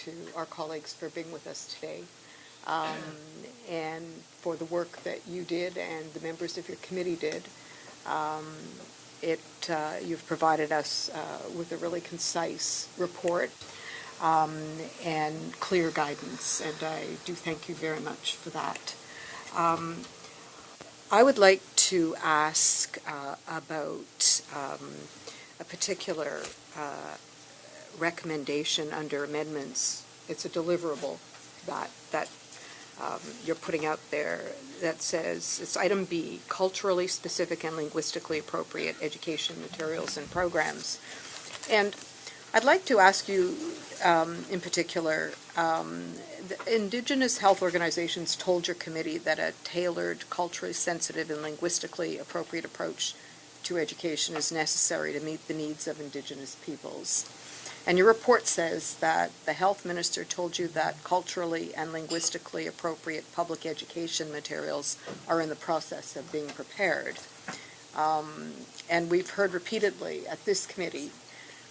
to our colleagues for being with us today, and for the work that you did and the members of your committee did. You've provided us with a really concise report and clear guidance, and I do thank you very much for that. I would like to ask about a particular recommendation under amendments. It's a deliverable that you're putting out there that says, it's item B, culturally specific and linguistically appropriate education materials and programs. And I'd like to ask you in particular, the Indigenous health organizations told your committee that a tailored, culturally sensitive and linguistically appropriate approach to education is necessary to meet the needs of Indigenous peoples. And your report says that the health minister told you that culturally and linguistically appropriate public education materials are in the process of being prepared. And we've heard repeatedly at this committee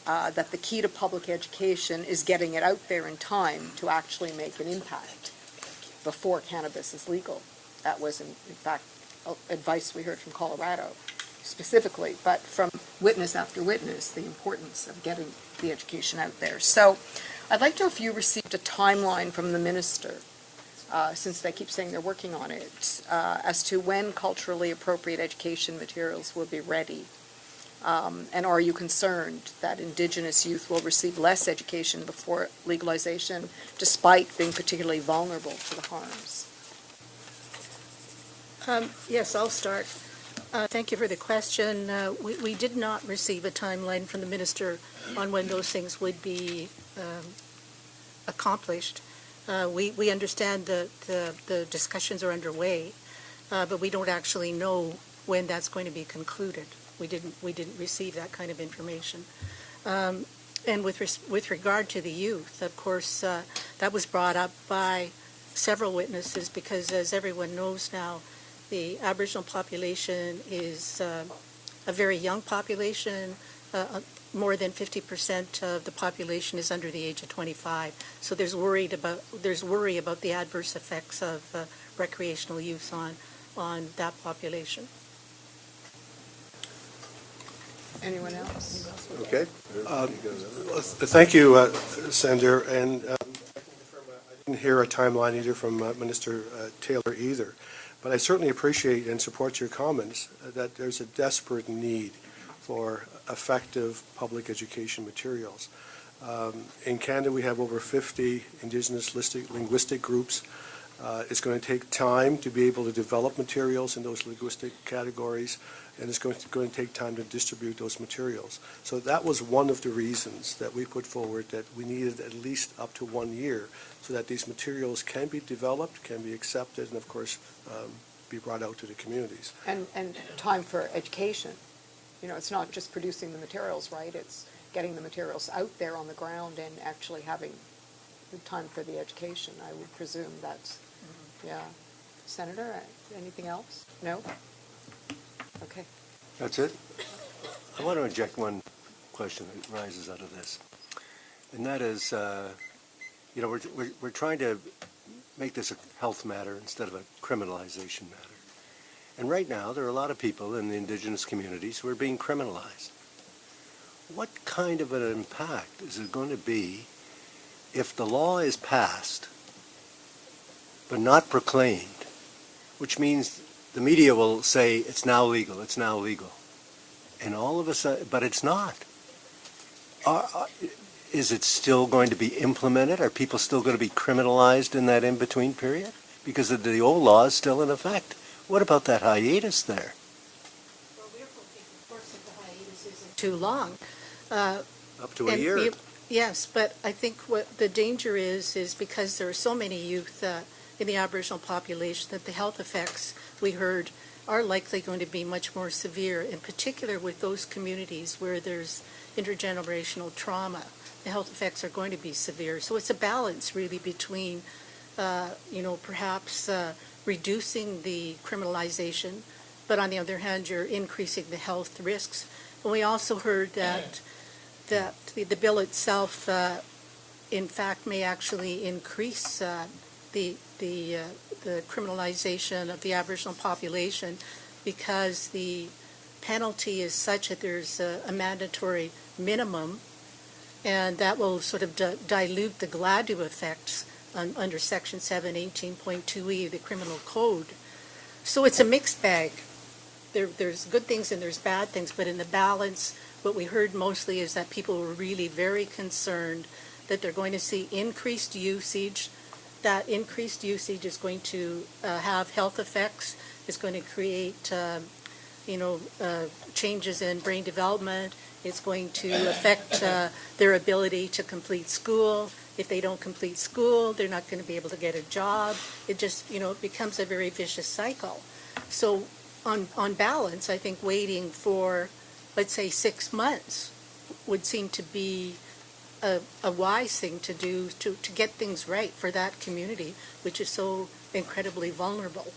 that the key to public education is getting it out there in time to actually make an impact before cannabis is legal. That was, in fact, advice we heard from Colorado specifically, but from witness after witness, the importance of getting the education out there. So I'd like to know if you received a timeline from the minister, since they keep saying they're working on it, as to when culturally appropriate education materials will be ready. And are you concerned that Indigenous youth will receive less education before legalization, despite being particularly vulnerable to the harms? Yes, I'll start. Thank you for the question. We did not receive a timeline from the minister on when those things would be accomplished. We understand that the discussions are underway, but we don't actually know when that's going to be concluded. We didn't receive that kind of information. And with regard to the youth, of course, that was brought up by several witnesses because, as everyone knows now, the Aboriginal population is a very young population. More than 50% of the population is under the age of 25. So there's worry about the adverse effects of recreational use on that population. Anyone else? Okay. Thank you, Senator. And I didn't hear a timeline either from Minister Taylor either. But I certainly appreciate and support your comments that there's a desperate need for effective public education materials. In Canada, we have over 50 Indigenous linguistic groups. It's going to take time to be able to develop materials in those linguistic categories, and it's going to take time to distribute those materials. So that was one of the reasons that we put forward that we needed at least up to 1 year so that these materials can be developed, can be accepted, and of course be brought out to the communities. And time for education. You know, it's not just producing the materials, right? It's getting the materials out there on the ground and actually having the time for the education. I would presume that's, yeah. Senator, anything else? No? Okay. That's it? I want to inject one question that rises out of this. And that is, you know, we're trying to make this a health matter instead of a criminalization matter. And right now, there are a lot of people in the Indigenous communities who are being criminalized. What kind of an impact is it going to be if the law is passed but not proclaimed, which means the media will say it's now legal, it's now legal. And all of a sudden, but it's not. Is it still going to be implemented? Are people still going to be criminalized in that in-between period? Because the old law is still in effect. What about that hiatus there? Well, we're hoping, of course, that the hiatus isn't too long. Up to a year. Yes, but I think what the danger is because there are so many youth in the Aboriginal population that the health effects we heard are likely going to be much more severe, in particular with those communities where there's intergenerational trauma. The health effects are going to be severe. So it's a balance really between, perhaps reducing the criminalization, but on the other hand, you're increasing the health risks. And we also heard that the bill itself in fact, may actually increase the criminalization of the Aboriginal population, because the penalty is such that there's a mandatory minimum, and that will sort of dilute the Gladue effects under Section 718.2E of the Criminal Code. So it's a mixed bag. There's good things and there's bad things, but in the balance, what we heard mostly is that people were really very concerned that they're going to see increased usage. That increased usage is going to have health effects. It's going to create, changes in brain development. It's going to affect their ability to complete school. If they don't complete school, they're not going to be able to get a job. It just, it becomes a very vicious cycle. So on balance, I think waiting for, let's say, 6 months would seem to be a wise thing to do to get things right for that community, which is so incredibly vulnerable.